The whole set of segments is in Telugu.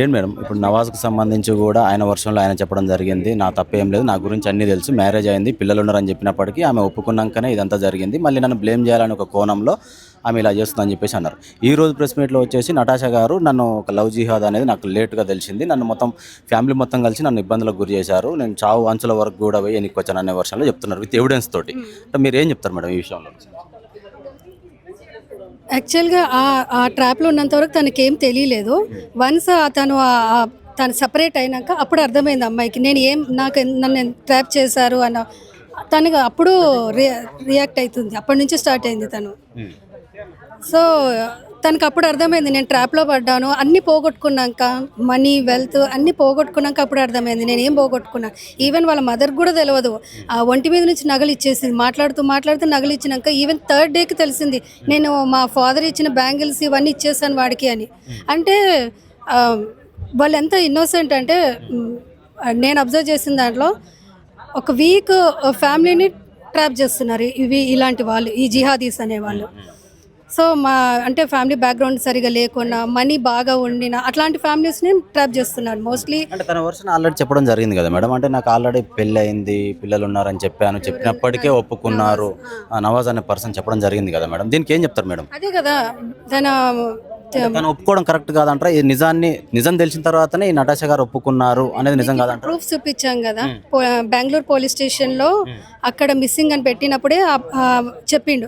ఏంటి మేడం ఇప్పుడు నవాజ్కి సంబంధించి కూడా ఆయన వర్షంలో ఆయన చెప్పడం జరిగింది, నా తప్పేం లేదు, నా గురించి అన్నీ తెలుసు, మ్యారేజ్ అయింది, పిల్లలు ఉన్నారని చెప్పినప్పటికీ ఆమె ఒప్పుకున్నాకనే ఇదంతా జరిగింది, మళ్ళీ నన్ను బ్లేమ్ చేయాలని ఒక కోణంలో ఆమె ఇలా చేస్తుందని చెప్పేసి అన్నారు. ఈ రోజు ప్రెస్ మీట్లో వచ్చేసి నటాషా గారు నన్ను ఒక లవ్ జిహాద్ అనేది నాకు లేట్గా తెలిసింది, నన్ను మొత్తం ఫ్యామిలీ మొత్తం కలిసి నన్ను ఇబ్బందులకు గురి చేశారు, నేను చావు అంచుల వరకు కూడా పోయి ఎన్నిక వచ్చాను అనే వర్షంలో చెప్తున్నారు విత్ ఎవిడెన్స్ తోటి. అంటే మీరు ఏం చెప్తారు మేడం ఈ విషయంలో? యాక్చువల్గా ఆ ట్రాప్లో ఉన్నంత వరకు తనకేం తెలియలేదు. వన్స్ తను సపరేట్ అయినాక అప్పుడు అర్థమైంది అమ్మాయికి నేను నన్ను ట్రాప్ చేశారు అన్న తనకు అప్పుడు రియాక్ట్ అవుతుంది. అప్పటి నుంచి స్టార్ట్ అయింది తను. సో తనకు అప్పుడు అర్థమైంది నేను ట్రాప్లో పడ్డాను, అన్నీ పోగొట్టుకున్నాక మనీ వెల్త్ అన్నీ పోగొట్టుకున్నాక అప్పుడు అర్థమైంది నేను ఏం పోగొట్టుకున్నా. ఈవెన్ వాళ్ళ మదర్ కూడా తెలియదు. ఆ ఒంటి మీద నుంచి నగలు ఇచ్చేసింది, మాట్లాడుతూ నగలు ఇచ్చినాక ఈవెన్ థర్డ్ డేకి తెలిసింది నేను మా ఫాదర్ ఇచ్చిన బ్యాంగిల్స్ ఇవన్నీ ఇచ్చేసాను వాడికి అని. అంటే వాళ్ళు ఎంత ఇన్నోసెంట్ అంటే నేను అబ్జర్వ్ చేసిన దాంట్లో ఒక వీక్ ఫ్యామిలీని ట్రాప్ చేస్తున్నారు ఇలాంటి వాళ్ళు, ఈ జిహాదీస్ అనేవాళ్ళు. సో అంటే ఫ్యామిలీ బ్యాక్గ్రౌండ్ సరిగా లేకుండా మనీ బాగా ఉండిన అట్లాంటి ఫ్యామిలీస్ని ట్రాప్ చేస్తున్నారు మోస్ట్లీ. అంటే తన వర్షన్ ఆల్రెడీ చెప్పడం జరిగింది కదా మేడం, అంటే నాకు ఆల్రెడీ పెళ్ళి అయింది, పిల్లలు ఉన్నారని చెప్పినప్పటికే ఒప్పుకున్నారు నవాజ్ అనే పర్సన్ చెప్పడం జరిగింది కదా మేడం, దీనికి ఏం చెప్తారు మేడం? అదే కదా తను ఒప్పుకోవడం కరెక్ట్ కాదంటారా? ఈ నిజం తెలిసిన తర్వాతనే ఈ నటాషా గారు ఒప్పుకున్నారు అనేది నిజం కాదంటారా? ప్రూఫ్ చూపించాం కదా బెంగళూరు పోలీస్ స్టేషన్లో, అక్కడ మిస్సింగ్ అని పెట్టినప్పుడే చెప్పిండు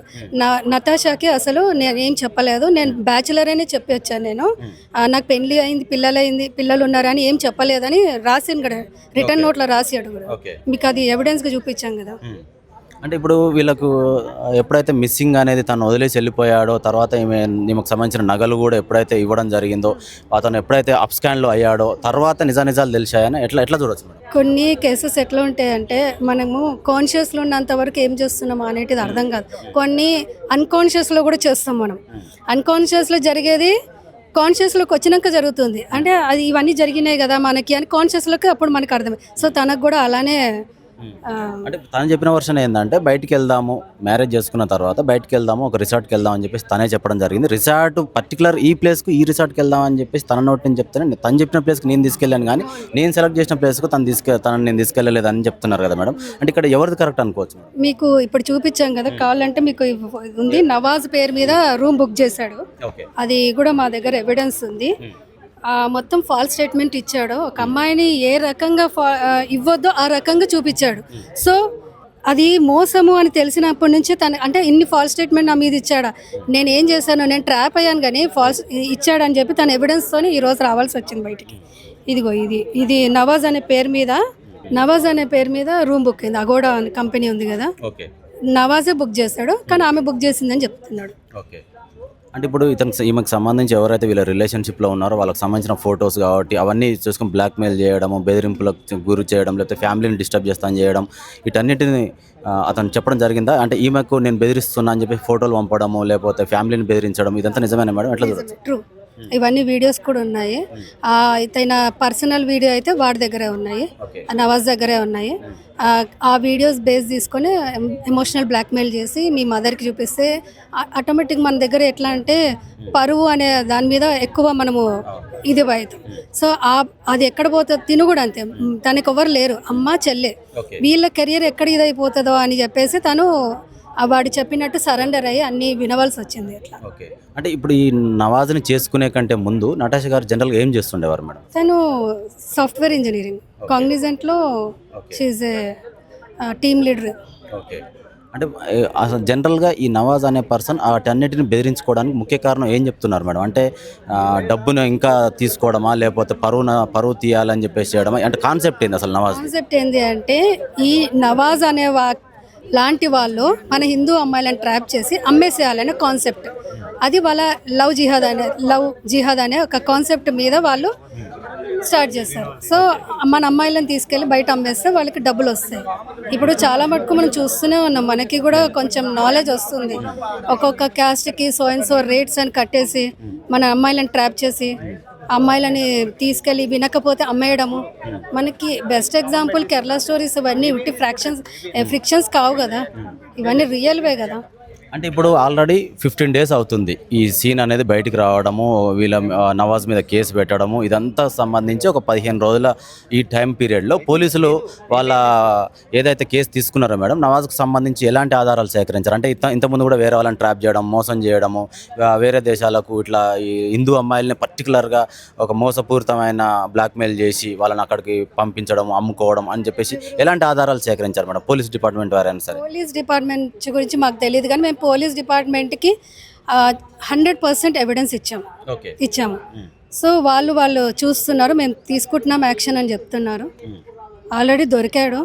నతాషాకి అసలు నేనేం చెప్పలేదు, నేను బ్యాచులర్ అనే చెప్పి వచ్చాను, నేను నాకు పెళ్లి అయింది, పిల్లలు ఉన్నారని ఏం చెప్పలేదని రాసాను కదా, రిటర్న్ నోట్లో రాసాడు కూడా, మీకు అది ఎవిడెన్స్గా చూపించాం కదా. అంటే ఇప్పుడు వీళ్ళకు ఎప్పుడైతే మిస్సింగ్ అనేది తను వదిలేసి వెళ్ళిపోయాడో, తర్వాత ఈమెకు సంబంధించిన నగలు కూడా ఎప్పుడైతే ఇవ్వడం జరిగిందో, అతను ఎప్పుడైతే అప్ స్కాన్లో అయ్యాడో తర్వాత నిజాలు తెలిసాయని ఎట్లా చూడొచ్చు మేడం? కొన్ని కేసెస్ ఎట్లా ఉంటాయంటే మనము కాన్షియస్లో ఉన్నంత వరకు ఏం చేస్తున్నామా అనేటిది అర్థం కాదు. కొన్ని అన్కాన్షియస్లో కూడా చేస్తాం మనం. అన్కాన్షియస్లో జరిగేది కాన్షియస్లోకి వచ్చినాక జరుగుతుంది. అంటే అది ఇవన్నీ జరిగినాయి కదా మనకి అని కాన్షియస్లోకి అప్పుడు మనకు అర్థమైంది. సో తనకు కూడా అలానే. అంటే తను చెప్పిన వర్షన్ ఏంటంటే బయటికి వెళ్దాము, మ్యారేజ్ చేసుకున్న తర్వాత బయటికి వెళ్దాము, ఒక రిసార్ట్కి వెళ్దాం అని చెప్పేసి తనే చెప్పడం జరిగింది. రిసార్ట్ పర్టికులర్ ఈ ప్లేస్కు ఈ రిసార్ట్కి వెళ్దాం అని చెప్పేసి తన నోటి నుంచి చెప్తానే తను చెప్పిన ప్లేస్కి నేను తీసుకెళ్ళాను, కానీ నేను సెలెక్ట్ చేసిన ప్లేస్కు తనని నేను తీసుకెళ్ళలేదు అని చెప్తున్నారు కదా మేడం. అంటే ఇక్కడ ఎవరిది కరెక్ట్ అనుకోవచ్చు? మీకు ఇప్పుడు చూపించాం కదా, కావాలంటే మీకు ఉంది, నవాజ్ పేరు మీద రూమ్ బుక్ చేశాడు, అది కూడా మా దగ్గర ఎవిడెన్స్ ఉంది. మొత్తం ఫాల్స్ స్టేట్మెంట్ ఇచ్చాడు, ఒక అమ్మాయిని ఏ రకంగా ఇవ్వద్దో ఆ రకంగా చూపించాడు. సో అది మోసము అని తెలిసినప్పటి నుంచి అంటే ఇన్ని ఫాల్స్ స్టేట్మెంట్ నా మీద ఇచ్చాడా, నేను ఏం చేశాను, నేను ట్రాప్ అయ్యాను కానీ ఫాల్స్ ఇచ్చాడని చెప్పి తన ఎవిడెన్స్తోనే ఈరోజు రావాల్సి వచ్చింది బయటికి. ఇదిగో ఇది నవాజ్ అనే పేరు మీద రూమ్ బుక్ అయింది, అగోడా కంపెనీ ఉంది కదా, నవాజే బుక్ చేశాడు, కానీ ఆమె బుక్ చేసిందని చెప్తున్నాడు. అంటే ఇప్పుడు ఈమెకు సంబంధించి ఎవరైతే వీళ్ళ రిలేషన్షిప్లో ఉన్నారో వాళ్ళకి సంబంధించిన ఫొటోస్ కాబట్టి అవన్నీ చూసుకొని బ్లాక్మెయిల్ చేయడము, బెదిరింపులకు గురి చేయడం, లేకపోతే ఫ్యామిలీని డిస్టర్బ్ చేస్తాను చేయడం, వీటన్నిటిని అతను చెప్పడం జరిగిందా? అంటే ఈమెకు నేను బెదిరిస్తున్నా అని చెప్పి ఫోటోలు పంపడము, లేకపోతే ఫ్యామిలీని బెదిరించడం, ఇదంతా నిజమేనా మేడం? ఎట్లా చూడొచ్చు? ట్రూ, ఇవన్నీ వీడియోస్ కూడా ఉన్నాయి. ఇతన పర్సనల్ వీడియో అయితే వాడి దగ్గరే ఉన్నాయి, నవాజ్ దగ్గరే ఉన్నాయి. ఆ వీడియోస్ బేస్ తీసుకొని ఎమోషనల్ బ్లాక్మెయిల్ చేసి మీ మదర్కి చూపిస్తే ఆటోమేటిక్ మన దగ్గర ఎట్లా అంటే పరువు అనే దాని మీద ఎక్కువ మనము ఇది అవుతాం. సో అది ఎక్కడ పోతుందో తిను కూడా అంతే, తనకు ఎవరు లేరు, అమ్మ చెల్లె, వీళ్ళ కెరియర్ ఎక్కడ ఇదైపోతుందో అని చెప్పేసి తను వాడు చెప్పినట్టు సరెండర్ అయ్యి అన్ని వినవలసి వచ్చింది. అట్లా. అంటే ఇప్పుడు ఈ నవాజ్ని చేసుకునే కంటే ముందు నటాషా గారు జనరల్గా ఏం చేస్తుండేవారు మేడం? తను సాఫ్ట్వేర్ ఇంజనీరింగ్ కాగ్నిజెంట్లో షీఈ్ ఏ టీమ్ లీడర్. అంటే అసలు జనరల్గా ఈ నవాజ్ అనే పర్సన్ వాటన్నిటిని బెదిరించుకోవడానికి ముఖ్య కారణం ఏం చెప్తున్నారు మేడం? అంటే డబ్బును ఇంకా తీసుకోవడమా, లేకపోతే పరువు తీయాలని చెప్పేసి చేయడమా? అంటే కాన్సెప్ట్ ఏంది అసలు? కాన్సెప్ట్ ఏంది అంటే ఈ నవాజ్ అనే లాంటి వాళ్ళు మన హిందూ అమ్మాయిలను ట్రాప్ చేసి అమ్మేసేయాలనే కాన్సెప్ట్. అది వాళ్ళ లవ్ జిహాద్ అనే ఒక కాన్సెప్ట్ మీద వాళ్ళు స్టార్ట్ చేస్తారు. సో మన అమ్మాయిలను తీసుకెళ్ళి బయట అమ్మేస్తే వాళ్ళకి డబ్బులు వస్తాయి. ఇప్పుడు చాలా మటుకు మనం చూస్తూనే ఉన్నాం, మనకి కూడా కొంచెం నాలెడ్జ్ వస్తుంది. ఒక్కొక్క క్యాస్ట్కి సో అండ్ సో రేట్స్ అని కట్టేసి మన అమ్మాయిలను ట్రాప్ చేసి అమ్మాయిలని తీసుకెళ్ళి వినకపోతే అమ్మేయడము. మనకి బెస్ట్ ఎగ్జాంపుల్ కేరళ స్టోరీస్, ఇవన్నీ ఉట్టి ఫ్రిక్షన్స్ కావు కదా, ఇవన్నీ రియల్వే కదా. అంటే ఇప్పుడు ఆల్రెడీ 15 డేస్ అవుతుంది ఈ సీన్ అనేది బయటికి రావడము, వీళ్ళ నవాజ్ మీద కేసు పెట్టడము, ఇదంతా సంబంధించి ఒక 15 రోజుల ఈ టైం పీరియడ్లో పోలీసులు వాళ్ళ ఏదైతే కేసు తీసుకున్నారో మేడం, నవాజ్కు సంబంధించి ఎలాంటి ఆధారాలు సేకరించారు? అంటే ఇంతకుముందు కూడా వేరే వాళ్ళని ట్రాప్ చేయడం, మోసం చేయడము, వేరే దేశాలకు ఇట్లా ఈ హిందూ అమ్మాయిల్ని పర్టికులర్గా ఒక మోసపూరితమైన బ్లాక్మెయిల్ చేసి వాళ్ళని అక్కడికి పంపించడం, అమ్ముకోవడం అని చెప్పేసి ఎలాంటి ఆధారాలు సేకరించారు మేడం పోలీస్ డిపార్ట్మెంట్ వారైనా సరే? పోలీస్ డిపార్ట్మెంట్ గురించి మాకు తెలియదు, కానీ మేము పోలీస్ డిపార్ట్మెంట్కి 100% ఎవిడెన్స్ ఓకే. ఇచ్చాము. సో వాళ్ళు చూస్తున్నారు, మేము తీసుకుంటున్నాం యాక్షన్ అని చెప్తున్నారు. ఆల్రెడీ దొరికాడు.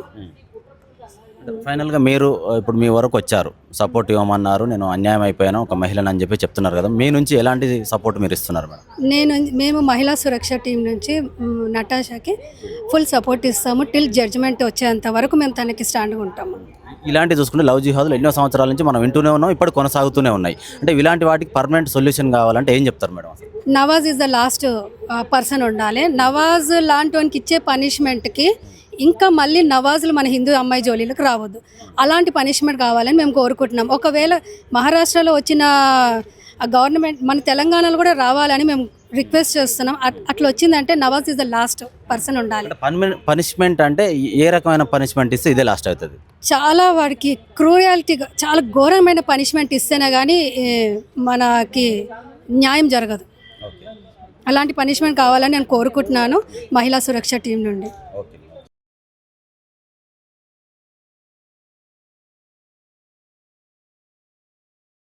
ఫైనల్గా మీరు ఇప్పుడు మీ వరకు వచ్చారు, సపోర్ట్ ఇవ్వమన్నారు, నేను అన్యాయం అయిపోయాను ఒక మహిళని అని చెప్పి చెప్తున్నారు కదా, మీ నుంచి ఎలాంటి సపోర్ట్ మీరు ఇస్తున్నారు మేడం? మేము మహిళా సురక్ష టీం నుంచి నటాషాకి ఫుల్ సపోర్ట్ ఇస్తాము. టిల్ జడ్జిమెంట్ వచ్చేంత వరకు మేము తనకి స్టాండ్గా ఉంటాము. ఇలాంటివి చూసుకుంటే లవ్ జిహాదులు ఎన్నో సంవత్సరాల నుంచి మనం వింటూనే ఉన్నాం, ఇప్పుడు కొనసాగుతూనే ఉన్నాయి. అంటే ఇలాంటి వాటికి పర్మనెంట్ సొల్యూషన్ కావాలంటే ఏం చెప్తారు madam? Nawaz is the last person ఉండాలి. నవాజ్ లాంటి వానికి ఇచ్చే పనిష్మెంట్కి ఇంకా మళ్ళీ నవాజులు మన హిందూ అమ్మాయి జోలీలకు రావద్దు. అలాంటి పనిష్మెంట్ కావాలని మేము కోరుకుంటున్నాం. ఒకవేళ మహారాష్ట్రలో వచ్చిన గవర్నమెంట్ మన తెలంగాణలో కూడా రావాలని మేము రిక్వెస్ట్ చేస్తున్నాం. అట్లా వచ్చిందంటే Nawaz is the last person ఉండాలి. పనిష్మెంట్ అంటే ఏ రకమైన పనిష్మెంట్ ఇస్తే ఇదే లాస్ట్ అవుతుంది? చాలా వాడికి క్రూయాలిటీగా చాలా ఘోరమైన పనిష్మెంట్ ఇస్తేనే కానీ మనకి న్యాయం జరగదు. అలాంటి పనిష్మెంట్ కావాలని నేను కోరుకుంటున్నాను మహిళా సురక్ష టీం నుండి. ఓకే.